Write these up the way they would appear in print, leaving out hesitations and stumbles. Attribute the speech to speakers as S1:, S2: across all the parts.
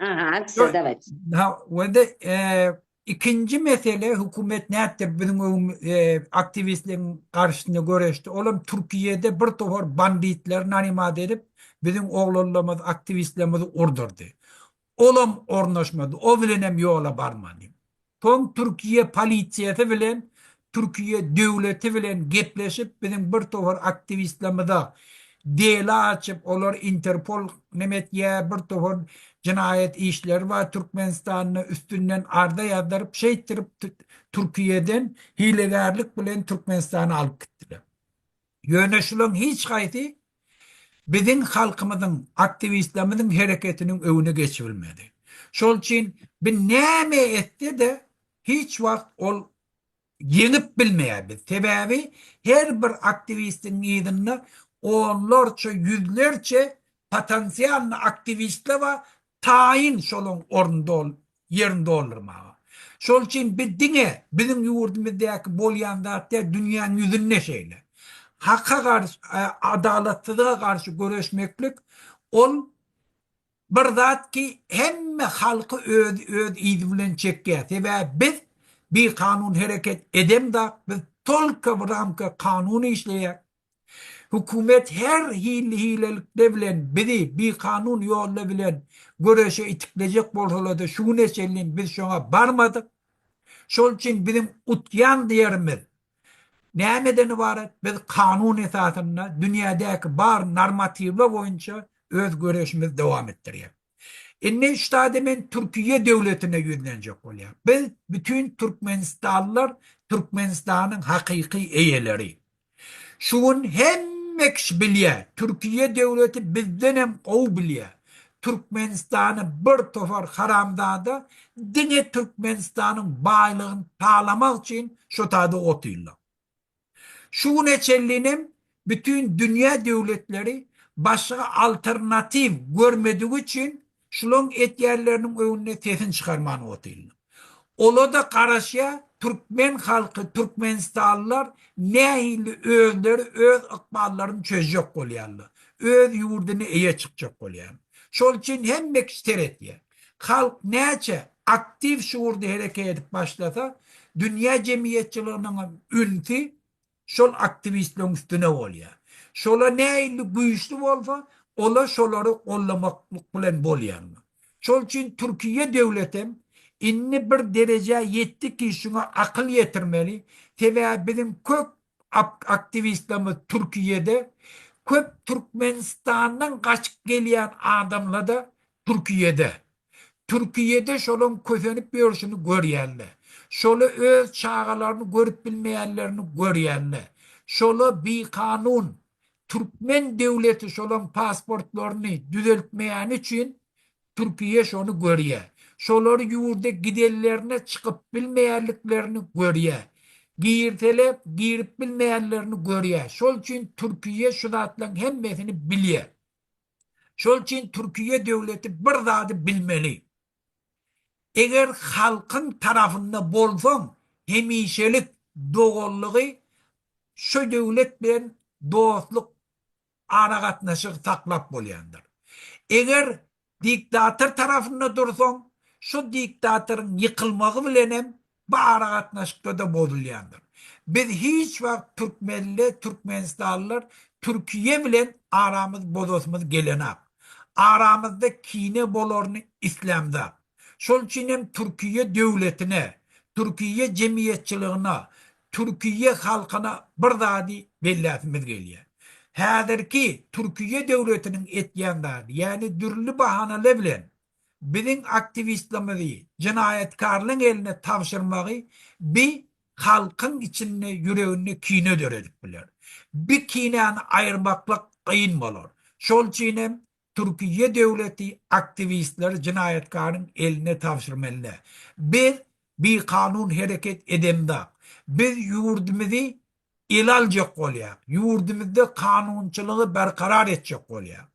S1: Aha,
S2: Yo-
S1: evet.
S2: Ve de ikinci mesele hükümet ne yaptı bizim aktivistlerin karşısında görüştü. Oğlum Türkiye'de bir tohur banditler nanimat edip bizim oğullarımız aktivistlerimizi öldürdü. Olam ornaşmadı. O bilenem yola barmadı. Ton Türkiye polisiyeti bilen Türkiye devleti bilen gepleşip bizim bir tohur aktivistlerimize dela açıp olar Interpol nemet ya bir tohur cinayet işleri var Türkmenistan'ı üstünden arda yadırıp şey ettirip Türkiye'den hilegarlık bilen Türkmenistan'ı alıp gittiler. Yönetişilen hiç kaydı bizim halkımızın, aktivistlerimizin hareketinin önüne geçirilmedi. Şol için bir neme etti de hiç vakt ol yenip bilmeyebilir. Sebebi her bir aktivistin idinde onlarca, yüzlerce potansiyel aktivistler var tayin şolun yerinde olur mu? Şol için bir dine bizim yurdumuzdaki bolyanda dünyanın yüzünde şeyler. Hakka karşı, adaletliliğe karşı görüşmeklik ol bir zat ki hemme halkı öz idi bilen çekke. Ve biz bir kanun hareket edem da biz tolka vramka kanunu işleyek. Hükümet her hilelikle bilen bizi bir kanun yolla bilen görüşe itikleyecek bolsalar da şu neselin biz şuna barmadık. Şol için bizim utyan diyerimiz nämeden ibaret? Biz kanun esasında dünyadaki bar normativler boyunca öz görüşümüz devam ettirýär. Enne üstade men Türkiye devletine yüzlenecek bolýar. Biz bütün Türkmenistanlılar Türkmenistan'ın hakiki eyeleri. Şuun hemme kişi bilýär. Türkiye devleti bizden hem gowy bilýär. Türkmenistan'ı bir tofar haramdada dine Türkmenistan'ın baylygyny talamak için şu tadı otýarlar. Şu neçelliğinin bütün dünya devletleri başka alternatif görmediği için şunun etyerlerinin önüne tesin çıkarmanı otuyla. Ola da karşıya Türkmen halkı, Türkmenistanlılar nehili özleri, öz ıkballarını çözecek olayarlar. Öz yurdunu eye çıkacak olayarlar. Şol için hem mekster etiyor. Halk neçe aktif şuurda hareket edip başlasa dünya cemiyetçilerinin ünti şol aktivistlerin üstüne oluyor. Şola neyli güçlü olsa ola şoları kollamaklık bilen bolýarlar. Şol için Türkiye devletim inni bir derece yetti ki şuna akıl yetirmeli. Ve bizim kök aktivistlerimiz Türkiye'de köp Türkmenistan'dan kaçıp gelen adamlar da Türkiye'de. Türkiye'de şolun közenip görüşünü görýärler. Şolu öz çağalarını görüp bilmeyenlerini görýärler. Şolu bir kanun Türkmen devleti şolun pasportlarını düzeltmeyen için Türkiye şonu görýär. Şolar yurda gidellerine çıkıp bilmeyenliklerini görýär. Girtelep girip bilmeyenlerini görýär. Şol için Türkiye şu zatlaryň hemmesini bilýär. Şol için Türkiye devleti bir zady bilmeli. Eger halkın tarafında bolsaň, hemişelik dogullygy şu devlet bilen dostluk ara gatnaşyk saklap bolýandyr. Eger diktatör tarafında dursaň, şu diktatörün yıkılmağı bilenem ara gatnaşykda da bozulýandyr. Biz hiç wagt Türkmenler, Türkmenistanlılar Türkiye bilen aramız bozosmaz gelenak. Aramızda kine bolarını İslam'da. Şol için hem Türkiye devletine, Türkiye cemiyetçiliğine, Türkiye halkına bir zadi belläsimiz gelýär. Häzirki Türkiye devletinin etýänleri, yani dürlü bahaneler bilen bizim aktivistlerimizi cinayetkarlığın eline tavşırmağı bir halkın içinde yüreğine kine döredik biler. Bir kineyi ayırmakla kıyın bolor. Şol için hem Türkiye devleti aktivistler cinayetkarın eline tavşırmalı. Biz bir kanun hareket edemde. Biz yurdumuzu ilalcak olyak. Yurdumuzda kanunçılığı berkarar edecek olyak.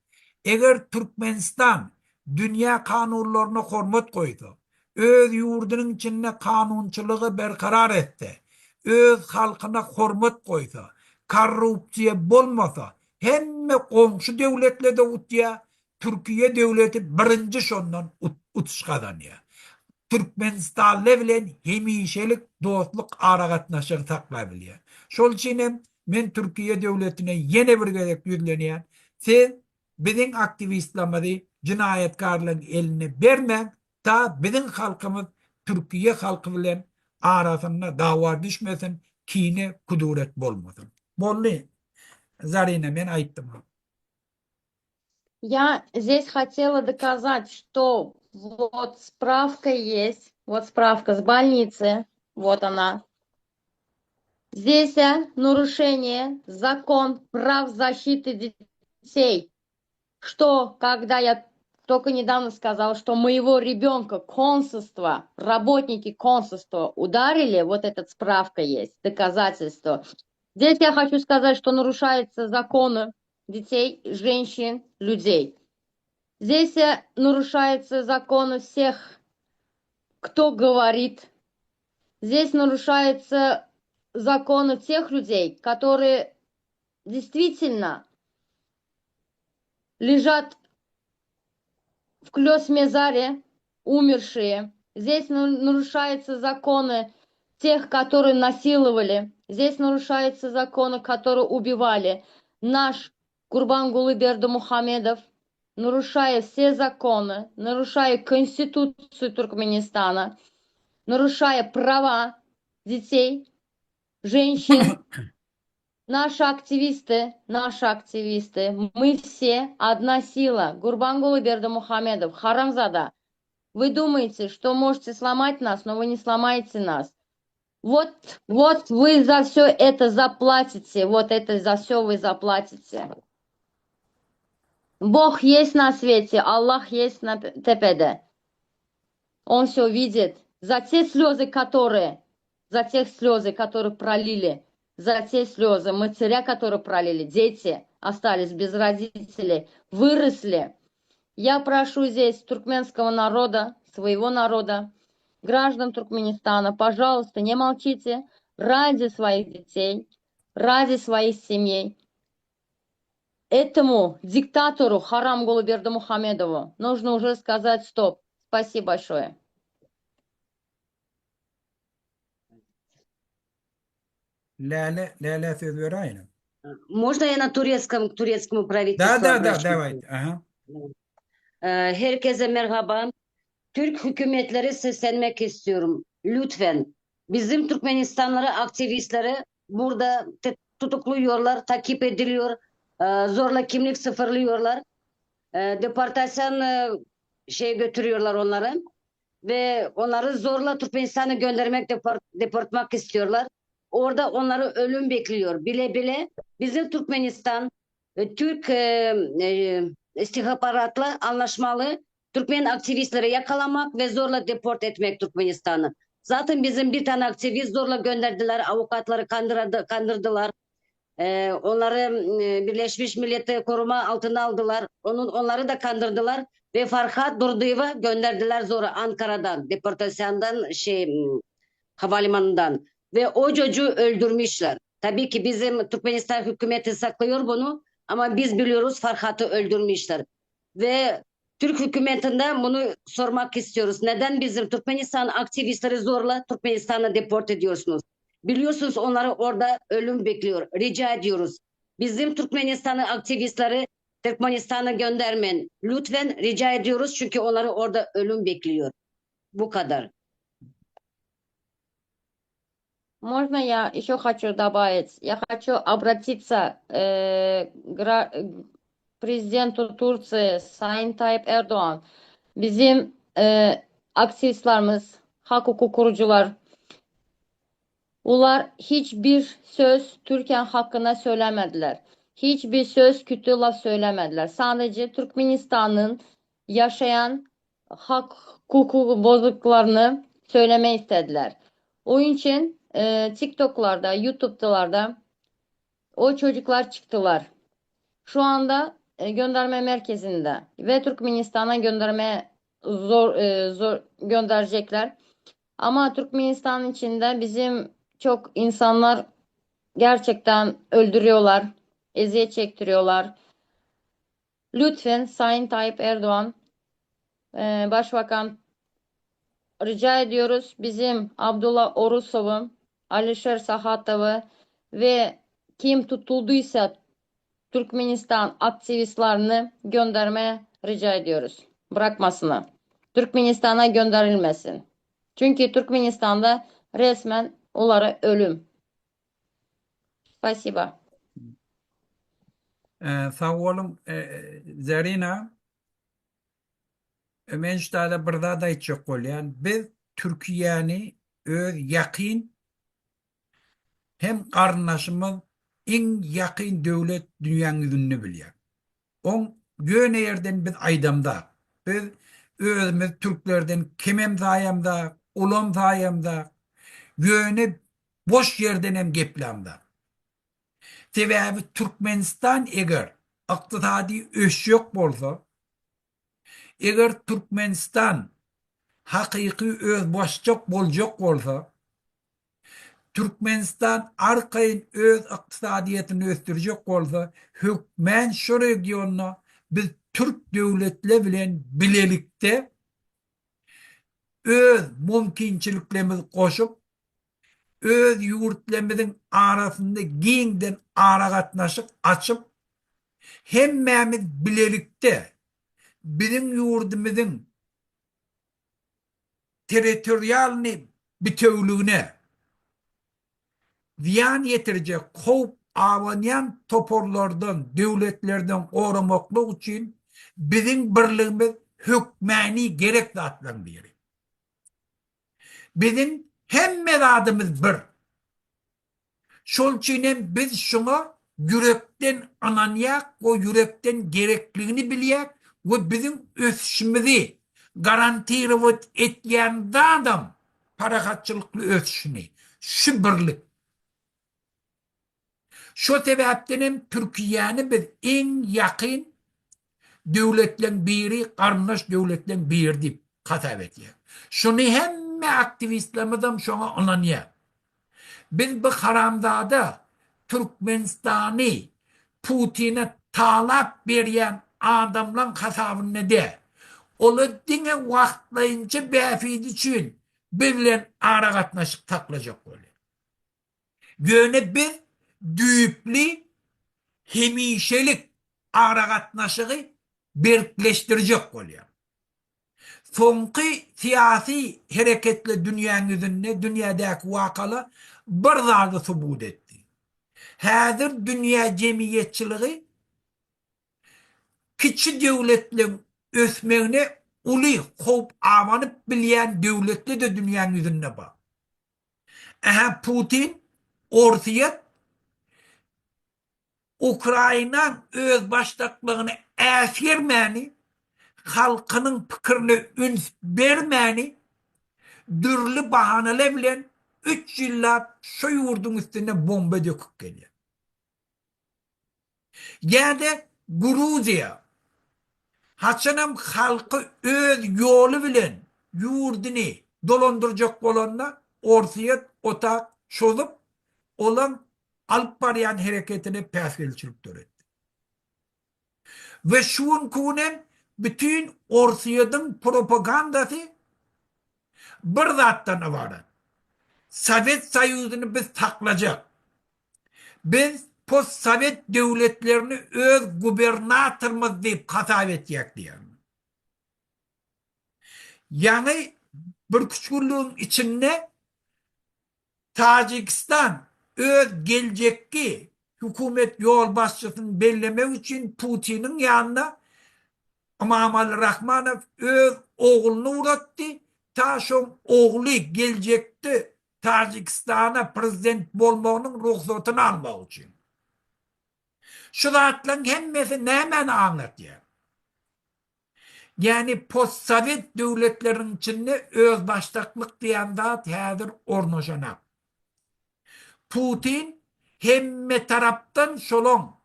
S2: Eğer Türkmenistan dünya kanunlarına hormat koydu, öz yurdunun içinde kanunçılığı berkarar etti, öz halkına hormat koydu, korrupsiya bolmasa, hemme komşu devletle de utya, Türkiye devleti birinci şondan utuş kazanıyor. Türkmenistan'la bilen hemişelik dostluk aragatnaşığı taklabiliyor. Şol için men Türkiye devletine yine bir gerek yükleniyen sen bizim aktivistlerimizi cinayetkarlığın eline verme ta bizim halkımız Türkiye halkı bilen arasında dava düşmesin, kine kuduret bolmasın. Bolli. Zarine men aytdım.
S1: Я здесь хотела доказать, что вот справка есть, вот справка с больницы, вот она. Здесь нарушение закон прав защиты детей. Что, когда я только недавно сказала, что моего ребенка консульства, работники консульства ударили, вот эта справка есть, доказательство. Здесь я хочу сказать, что нарушаются законы детей, женщин, людей. Здесь нарушаются законы всех, кто говорит. Здесь нарушаются законы тех людей, которые действительно лежат в Клёс-Мезаре, умершие. Здесь нарушаются законы тех, которые насиловали. Здесь нарушаются законы, которые убивали. Наш Курбангулы Бердымухамедов, нарушая все законы, нарушая Конституцию Туркменистана, нарушая права детей, женщин, наши активисты, мы все одна сила. Гурбангулы Бердымухамедов, Харамзада. Вы думаете, что можете сломать нас, но вы не сломаете нас. Вот вы за все это заплатите, вот это за все вы заплатите. Бог есть на свете, Аллах есть на тепеде. Он все видит. За те слезы, которые пролили, за те слезы матеря, которые пролили, дети остались без родителей, выросли. Я прошу здесь туркменского народа, своего народа, граждан Туркменистана, пожалуйста, не молчите ради своих детей, ради своих семей. Этому диктатору Харамгулу Бердымухамедову нужно уже сказать стоп. Спасибо большое.
S2: Lale söz vereyim.
S3: Можно я на турецком, к турецкому
S2: Да,
S3: правительству
S2: да, да,
S3: обращусь?
S2: давай. Ага.
S3: Herkese merhaba. Türk hükümetleri seslenmek istiyorum. Lütfen bizim Türkmenistanları, aktivistleri burada tutukluyorlar, takip ediliyor, zorla kimlik sıfırlıyorlar. Deportasyon götürüyorlar onları ve onları zorla Türkmenistan'a göndermek, deportmak istiyorlar. Orada onları ölüm bekliyor. Bile bile bizim Türkmenistan Türk istihbaratla anlaşmalı Türkmen aktivistleri yakalamak ve zorla deport etmek Türkmenistan'ı. Zaten bizim bir tane aktivist zorla gönderdiler, avukatları kandırdılar. Onları Birleşmiş Milletler koruma altına aldılar. Onları da kandırdılar ve Farhat Durduyev'e gönderdiler zorla Ankara'dan, deportasyondan havalimanından ve o çocuğu öldürmüşler. Tabii ki bizim Türkmenistan hükümeti saklıyor bunu ama biz biliyoruz Farhat'ı öldürmüşler. Ve Türk hükümetinden bunu sormak istiyoruz. Neden bizim Türkmenistan aktivistleri zorla Türkmenistan'a deport ediyorsunuz? Biliyorsunuz onları orada ölüm bekliyor. Rica ediyoruz. Bizim Türkmenistan aktivistleri Türkmenistan'a göndermeyin. Lütfen rica ediyoruz çünkü onları orada ölüm bekliyor. Bu kadar.
S1: Можно я еще хочу добавить? Я хочу обратиться к президенту Турции Sayın Tayyip Erdoğan. Bizim aktivistlerimiz, hak hukuk kurucular, onlar hiçbir söz Türkiye hakkında söylemediler. Hiçbir söz kötü laf söylemediler. Sadece Türkmenistan'ın yaşayan hak hukuku bozukluklarını söylemeyi istediler. Onun için TikTok'larda, YouTube'larda o çocuklar çıktılar. Şu anda gönderme merkezinde ve Türkmenistan'a göndermeye zor gönderecekler. Ama Türkmenistan içinde bizim çok insanlar gerçekten öldürüyorlar, eziyet çektiriyorlar. Lütfen Sayın Tayyip Erdoğan, Başbakan, rica ediyoruz bizim Abdullah Orusov'u, Alişer Sahatov'u ve kim tutulduysa Türkmenistan aktivistlerini göndermeye rica ediyoruz. Bırakmasınlar. Türkmenistan'a gönderilmesin. Çünkü Türkmenistan'da resmen onlara ölüm. Спасибо.
S2: Sağ olun Zarina. Men ştada bir daha da aytjak bolýan. Biz Türkiýäni öz ýakyn hem garnaşymyz iň ýakyn döwlet dünýäň ýüzünde bilýär. On göne yerden biz aýdamda. Biz özümüz Türklerden kemem zaýamda, ulam zaýamda, göne boş yerden hem geplamda. Sebäbi Türkmenistan eger ykdysady öşýek bolsa, eger Türkmenistan hakyky öz başçak boljak bolsa, Türkmenistan arkaýyn öz ykdysadyýetyny ösdürjek bolsa, hökmen şu regionna biz Türk döwletleri bilen bilelikde öz mümkinçiliklerimizi goşup, öz ýurtlarymyzyň arasynda giňden ara gatnaşyk açyp, hemmemiz bilelikde bizim ýurdumyzyň territorialny bitewligine ziyan yetirjek howp awanyan toporlardan, döwletlerden goramaklyk üçin bizim birligimiz hökmäni gerek zatlan biri. Bizim hemme adımız bir. Şol üçin biz şuna yürekten ananýak, o yürekten gerekligini bilýär we bizim ösüşimizi garantirowat etýän adam paragatçylykly ösüşini, şu birlik. Şu sebäpden Türkiýäni biz iň ýakyn döwletleň biri, garnaş döwletleň biri diýip hasap etýär. Şunu hemme aktivistlerimiz şoňa ananýar. Biz bu haramzada Türkmenistan'ı Putin'e talap berýän adamlaryň hasabyny de. Olar diňe wagtlaýynça bäfidi üçin bilen ara gatnaşyk taklajak bolýar. Göne biz düýüpli hemişelik ara gatnaşygy berkleşdirjek bolýar. Soňky siyasi hereketli dünýäň ýüzünde, dünýädäki wakalar bir zady subut etdi. Häzir dünýä jemgyýetçiligi kiçi döwletleň ösmegine uly howp awanyp bilýän döwletler de dünýäň ýüzünde bar. Putin, Orsiýet, Ukraina öz başlaklygyny äsirmäni, halkynyň pikirini üns bermäni, dürli bahaneler bilen 3 ýyllap şu ýurdun üstüne bomba döküp gelýär. Ýa-da Gruziýa haçanam halky öz ýoly bilen ýurduny dolandyrjak bolanda Orsiýet otak şolup olan alyp barýan hereketini päsgelçilik töretdi. Ve şuň kunen bütün Orsiýetyň propagandasy bir zatdan ibaret. Sovet Soýuzyny biz taklajak. Biz post-Sovet döwletlerini öz gubernatorymyz diýip hasap etjek diýär. Ýani bir küçgünlüğün içinde Tacikistan öz geljekki hükümet yol başçysyny bellemek üçin Putin'in ýanyna Emomali Rahmanov öz oğluny uratdy. Ta şoň ogly geljekde Tacikistana prezident bolmagynyň ruhsatyny almak üçin. Şu zatlaryň hemmesi nämäni aňlatýar? Yani post-Sovet döwletleriniň içinde öz başlaklyk diýen zat häzir ornaşanak. Putin hemme tarapdan şolon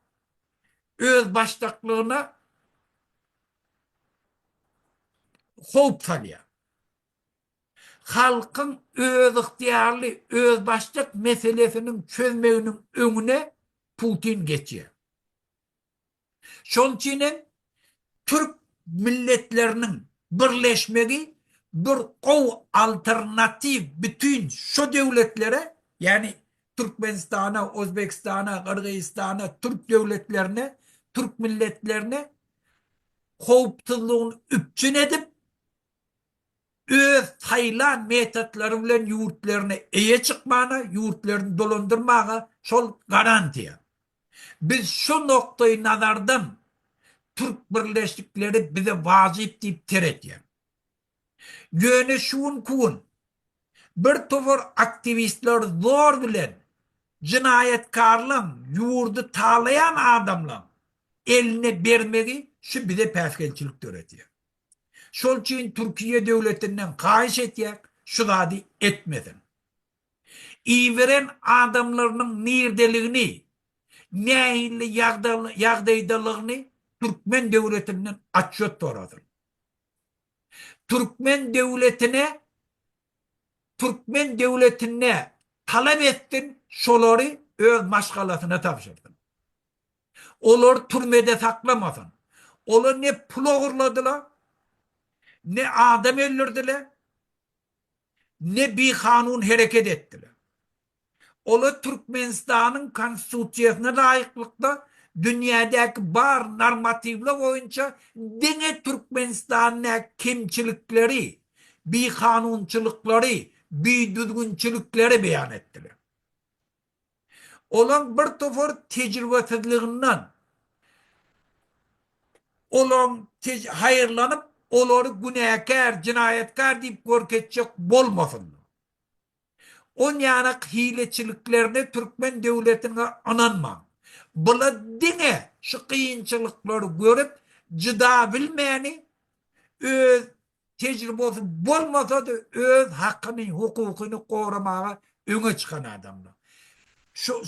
S2: öz başlaklygyna howp salýar. Halkyň öz ıhtiýarly, öz başlyk meselesiniň çözmeginiň öňüne Putin geçýär. Şol üçin Türk milletlerinin birleşmegi bir kov alternatif bütün şu devletlere yani Türkmenistan'a, Özbekistan'a, Kırgızistan'a, Türk devletlerine, Türk milletlerine kovuptuluğunu üpçün edip öz sayılan metotları bilen yurtlarına eye çıkmana, yurtlarını dolandırmana şol garantiya. Biz şu noktayı nazardan Türk birleşikleri bize vazip deyip teretiyor. Yöne şuun kuun bir tofar aktivistler zor bilen cinayetkarlığın yurdu tağlayan adamla eline vermeyi şu bize peskelçilik öğretiyor. Şol için Türkiye devletinden kahiş etiyek şu zadi etmedin. İyi veren adamlarının nirdeliğini nehirli yağdaydalığını Türkmen devletinden açıt doğradır. Türkmen devletine talep ettin, şoları öz maşgalasına tavşırdın. Olar türmede saklamadın. Olar ne pul oğurladılar, ne adam öldürdüler, ne bir kanun hareket ettiler. Olar Türkmenistan'ın konstitusiyasına layıklıkla dünyadaki bar normatifler boyunca dine Türkmenistan'ın kimçilikleri, bir kanunçılıkları, bir düzgünçülükleri beyan ettiler. Olan bir tofar tecrübesizliğinden olan hayırlanıp onları günahkar, cinayetkar deyip korketecek olmasın. On yanak hileçiliklerine Türkmen devletine ananma. Bula dine şu kıyınçılıkları görüp cıda bilmeyeni öz tecrübesi olmasa da öz hakkını, hukukunu korumaya öne çıkan adamlar. Şu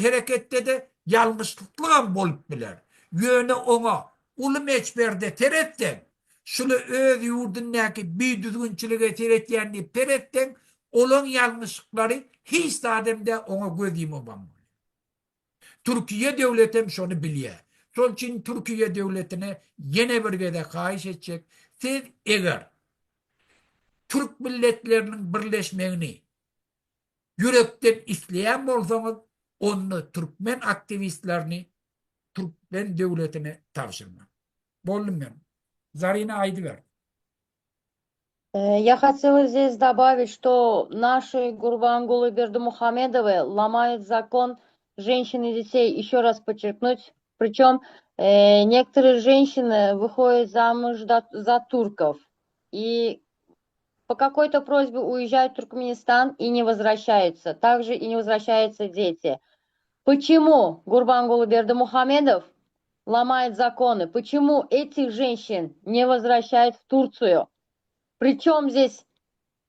S2: harekette de yanlışlıkla bolup biler. Yöne ona ulu meçberde teretten şunu öz yurdundaki bir düzgünçülüğe teretyenliği teretten olan yanlışlıkları hiç ademde ona gözüm olmam. Türkiye devletim şunu biliyor. Son için Türkiye devletine yine bir de kahiş edecek. Siz eğer Türk milletlerinin birleşmeni yürekten isteyen olsanız onu Türkmen aktivistlerini Türkmen devletine tavşırma. Bollum ben. Зарина Айдывер.
S1: Я хотела здесь добавить, что наши Гурбангулы Бердымухамедовы ломают закон женщин и детей, еще раз подчеркнуть. Причем некоторые женщины выходят замуж за турков и по какой-то просьбе уезжают в Туркменистан и не возвращаются. Также и не возвращаются дети. Почему Гурбангулы Бердымухамедов ломает законы? Почему этих женщин не возвращают в Турцию? Причем здесь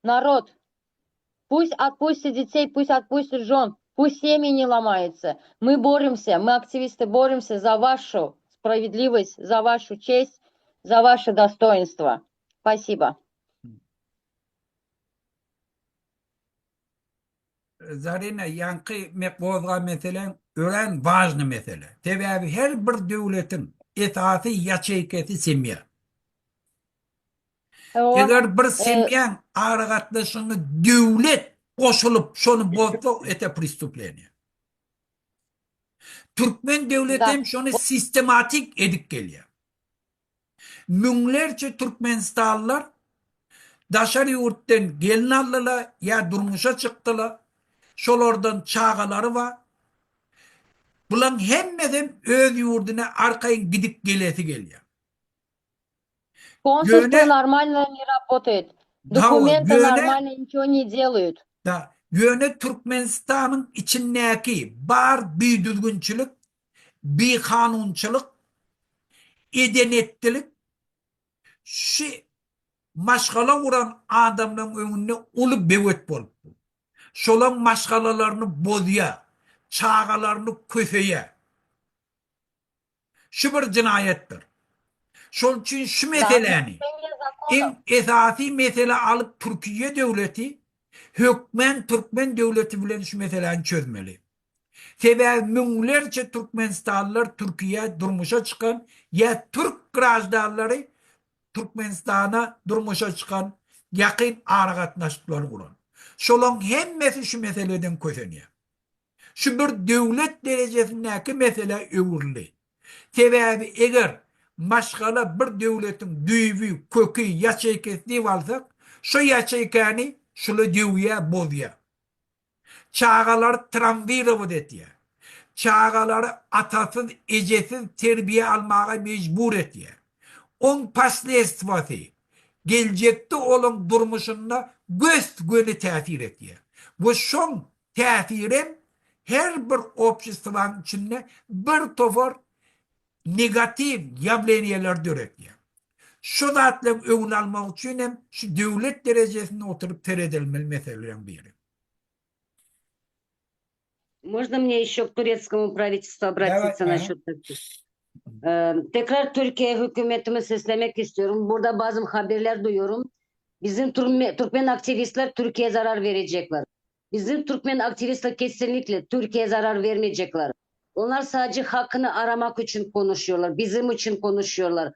S1: народ? Пусть отпустят детей, пусть отпустят жен, пусть семьи не ломаются. Мы боремся, мы активисты боремся за вашу справедливость, за вашу честь, за ваше достоинство. Спасибо.
S2: Zarina yankı mekbozga meselen ölen vajny mesele. Tebebi her bir devletin esası yaçeyketi semya. Eğer bir semyan ağırgatlaşını devlet koşulup şonu bozsa ete pristüpleniyor. Türkmen devletim şonu sistematik edip geliyor. Münlerce Türkmenistanlılar daşarı yurttan gelin aldılar ya durmuşa çıktılar. Şolardan çağaları var. Bulan hemmeden öz yurduna arkayın gidip gelesi geliyor.
S1: Консульство нормально не работает. Документы нормально ничего не делают.
S2: Yöne Türkmenistan'ın içindeki bar bir düzgünçülük, bir kanunçuluk, edenetlilik, şu maşgala vuran adamların önüne ulu bevet bolup. Şolan maşgalalarını bozuya, çağalarını köfeye. Şu bir cinayettir. Şol için şu meseleni en esasi mesele alıp Türkiye devleti hükmen Türkmen devleti bilen şu meseleni çözmeli. Sebebi münglerce Türkmenistanlılar Türkiye durmuşa çıkan ya Türk grajdanları Türkmenistan'a durmuşa çıkan yakın ara katnaşıklar kuran. Şolong hemmesi şu meseleden köseniyor. Şu bir devlet derecesindeki mesele öwürli. Sebebi eğer maşgala bir devletin düýbi, kökü, ýaşaýkesini alsak, şu ýaşaýkany şulu düýýe bozýar. Çağalar tramvirowut etýär. Çağaları atasız, ecesiz terbiye almağa mecbur etýär. On pasleýswaty geljekde olan durmuşunda göz täsir etýär. Bu şoň täsiren her bir opşistwan içinde bir topar negativ ýableniýeler döretýär. Şu zatla öňüni almak üçin hem şu devlet derejesinde oturup teredelmeli meselelerin biri.
S3: Можно мне еще к турецкому правительству обратиться
S2: Давай,
S3: насчет таких? Tekrar Türkiye hükümetime seslemek istiyorum. Burada bazı haberler duyuyorum. Bizim Türkmen aktivistler Türkiye'ye zarar verecekler. Bizim Türkmen aktivistler kesinlikle Türkiye'ye zarar vermeyecekler. Onlar sadece hakkını aramak için konuşuyorlar. Bizim için konuşuyorlar.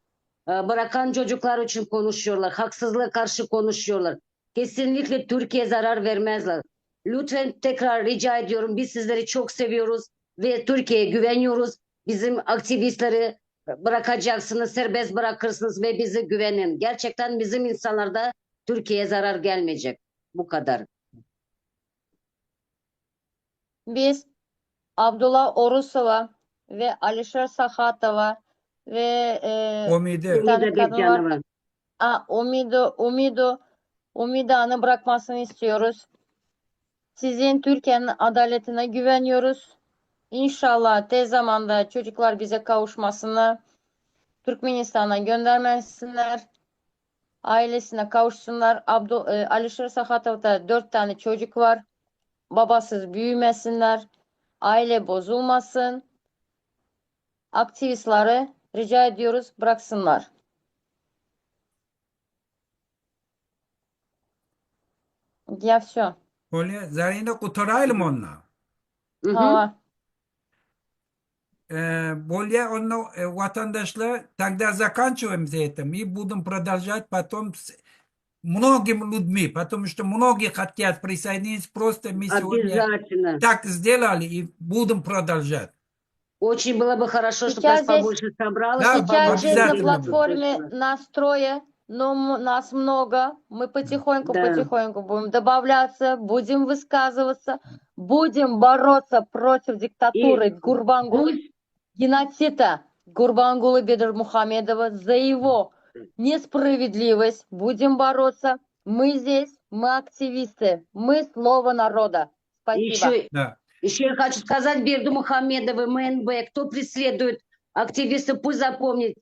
S3: Bırakan çocuklar için konuşuyorlar. Haksızlığa karşı konuşuyorlar. Kesinlikle Türkiye'ye zarar vermezler. Lütfen tekrar rica ediyorum. Biz sizleri çok seviyoruz ve Türkiye'ye güveniyoruz. Bizim aktivistleri bırakacaksınız, serbest bırakırsınız ve bize güvenin. Gerçekten bizim insanlarda Türkiye'ye zarar gelmeyecek. Bu kadar.
S1: Biz Abdullah Orusova ve Alişer Sahatova ve
S2: Umide.
S1: bir tane
S3: Umide
S1: kadın var.
S3: Bekcanova.
S1: Umida'nı bırakmasını istiyoruz. Sizin Türkiye'nin adaletine güveniyoruz. İnşallah tez zamanda çocuklar bize kavuşmasını Türkmenistan'a göndermesinler. Ailesine kavuşsunlar. Alişer Sahatov'da 4 tane çocuk var. Babasız büyümesinler. Aile bozulmasın. Aktivistleri rica ediyoruz bıraksınlar. Ya все.
S2: Öyle zarine kutarayım onunla.
S3: Hı hı.
S1: Ага.
S2: Более он vatandaşlar тогда заканчиваем за это. Мы будем продолжать потом с многими людьми, потому что многие хотят присоединиться. Просто мы сегодня
S3: Обязательно.
S2: так сделали и будем продолжать.
S3: Очень было бы хорошо, чтобы
S1: Сейчас
S3: нас побольше собралось.
S2: Да,
S3: и
S1: Сейчас здесь на
S2: обязательно.
S1: платформе настроя, но нас много. Мы
S3: Да.
S1: потихоньку будем добавляться, будем высказываться, будем бороться против диктатуры Гурбангулы,
S3: Пусть
S1: геноцида Гурбангулы Бедермухамедова за его несправедливость. Будем бороться. Мы здесь, мы активисты, мы слово народа. Спасибо.
S2: Да.
S3: Еще я хочу сказать Берду Мухамедовой, МНБ, кто преследует активистов, пусть запомнит.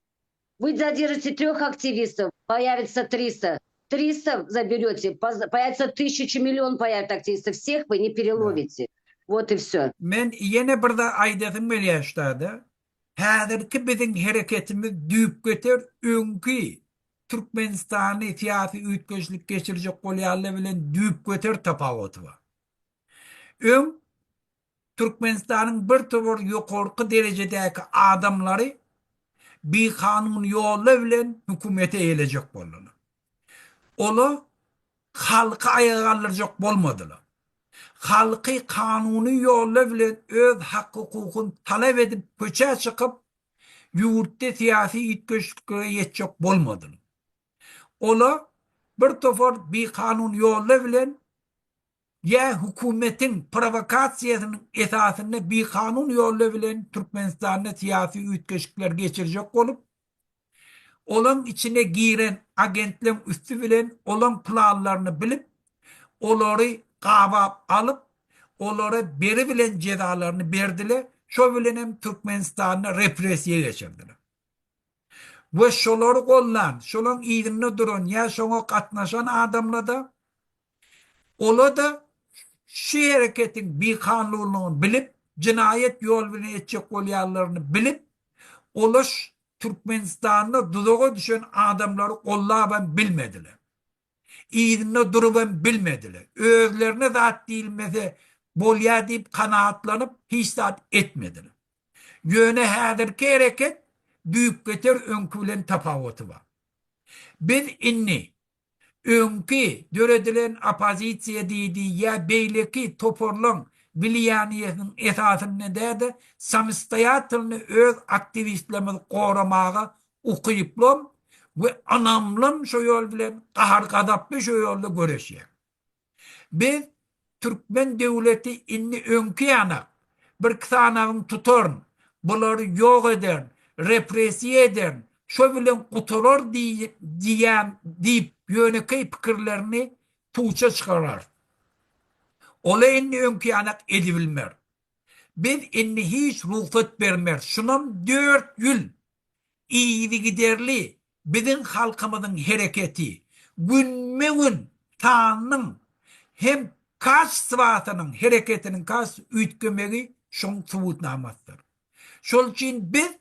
S3: Вы задержите 3 активистов, появится 300. 300 заберете, появится 1000, миллион появится активистов. Всех вы не переловите. Вот и все.
S2: Men yine burada aydatım böyle yaşlarda. Häzirki bizim hareketimiz düýüp göter öňki Türkmenistan'ı siyasi üýtgeçlik geçirecek bolýarlar bilen düýüp göter tapawaty bar. Öň Türkmenistan'ın bir topar ýokarky derejedäki adamlary bir kanun ýolla bilen hökümete eýilecek boldylar. Olar halka ayağa kaldıracak bolmadylar. Halkı kanuni ýolla bilen öz hak hukukun talep edip köçe çıkıp ýurtda siyasi ýetgeçliklere ýetjek bolmadylar. Olar bir topar bir kanun ýolla bilen ya hükümetin provokasiýasynyň esasyny bir kanun ýolla bilen Türkmenistan'da siyasi ýetgeçlikler geçirecek bolup olan içine giren agentlerin üstü bilen olan planlarını bilip olary gabap alıp olara beri bilen cezalarını berdiler. Şo bilen hem Türkmenistan'ı represiye geçirdiler. Ve şolary gollan, şolaryň ýerinde duran ya şoňa gatnaşan adamlar da ola da şu hareketin bir kanunluğunu bilip cinayet yol bilen etjek bolýarlaryny bilip olaş Türkmenistan'da dudaga düşen adamları gollaban bilmediler. İýerinde duruban bilmediler. Özlerine zat diýilmese bolya deyip kanaatlanıp hisat etmediler. Yöne hadirki hareket büyük getir önkülen tafavutı var. Biz inni önkü döredilen apozisiya deydi ya beyleki toporlan bilyaniyetin esasını dedi samistayatını öz aktivistlerimiz koramağa ukuyuplum ve anamlım şu yol bilen kahar kadaplı şu yolda görüşüyor. Biz Türkmen devleti inni önkü yana bir kısanağın tutorun, bunları yok eden, represiye eden, şu bilen kuturur diyen deyip yönekey fikirlerini tuğça çıkarar. Ola inni önkü yanak edibilmer. Biz inni hiç ruhsat vermer. Şunun 4 yıl iyili giderli bizim halkımızın hareketi günme gün Tanrı'nın hem kaç sıfatının hareketinin kaç ütkömegi şun subutnamasıdır. Şol için biz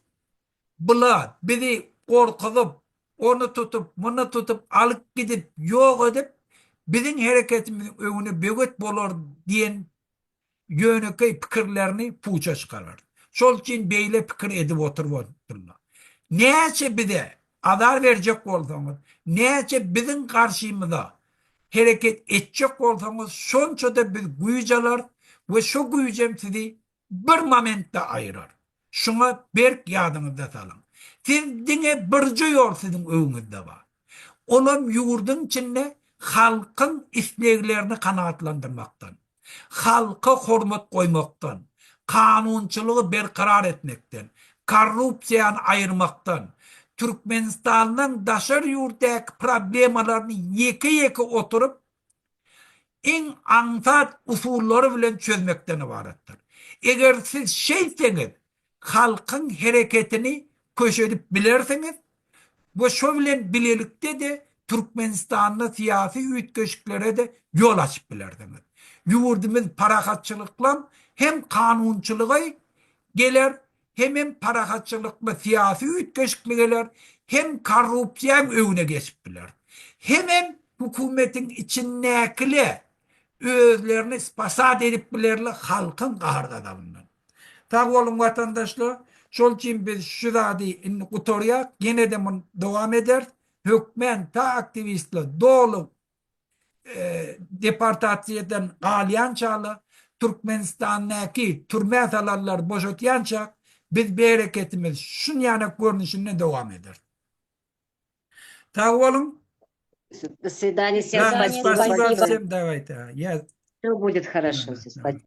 S2: bula bizi korkutup onu tutup bunu tutup alıp gidip yok edip bizim hareketimizin önüne böget bolor diyen yönekey fikirlerini puça çıkarır. Şol için beyle fikir edip otururlar. Neyse bir de adar verecek olsanız, neyse bizim karşımıza hareket edecek olsanız, sonçada bir güyüceler ve şu güyücem sizi bir momentte ayırır. Şuna berk yadınızda salın. Sizdine birce yol sizin önünüzde var. Onun yurdun içinde halkın isteklerini kanaatlandırmaktan, halka hürmet koymaktan, kanunçılığı berkarar etmekten, korrupsiyanı ayırmaktan, Türkmenistan'ın daşar yurdaki problemalarını yeke oturup en ansat usulları bilen çözmekten ibarettir. Eğer siz şeyseniz, halkın hareketini köşedip bilerseniz, bu şöyle birlikte de Türkmenistan'da siyasi ütköşüklere de yol açıp bilerdiniz. Yurdumuz parakatçılıkla hem kanunçılığa gelir, hem parakatçılıkla siyasi ütköşükle gelir, hem korrupsiyan önüne geçip bilir. Hem hükümetin içindekile özlerini ispasat edip bilirler halkın kaharda bundan. Tabi oğlum vatandaşlar, şol için biz şu zadi kutoryak yine de devam eder. Hükmen ta aktivistler dolu deportasiyeden galiyan çağla Türkmenistan'daki türme salarlar boşaltyan çağ biz bir hareketimiz şun yana görünüşüne devam eder. Tabi oğlum.
S3: До свидания. Всем
S1: Да,
S3: спасибо.
S2: Спасибо
S1: спасибо.
S2: всем, давайте.
S3: Все будет хорошо. Спасибо.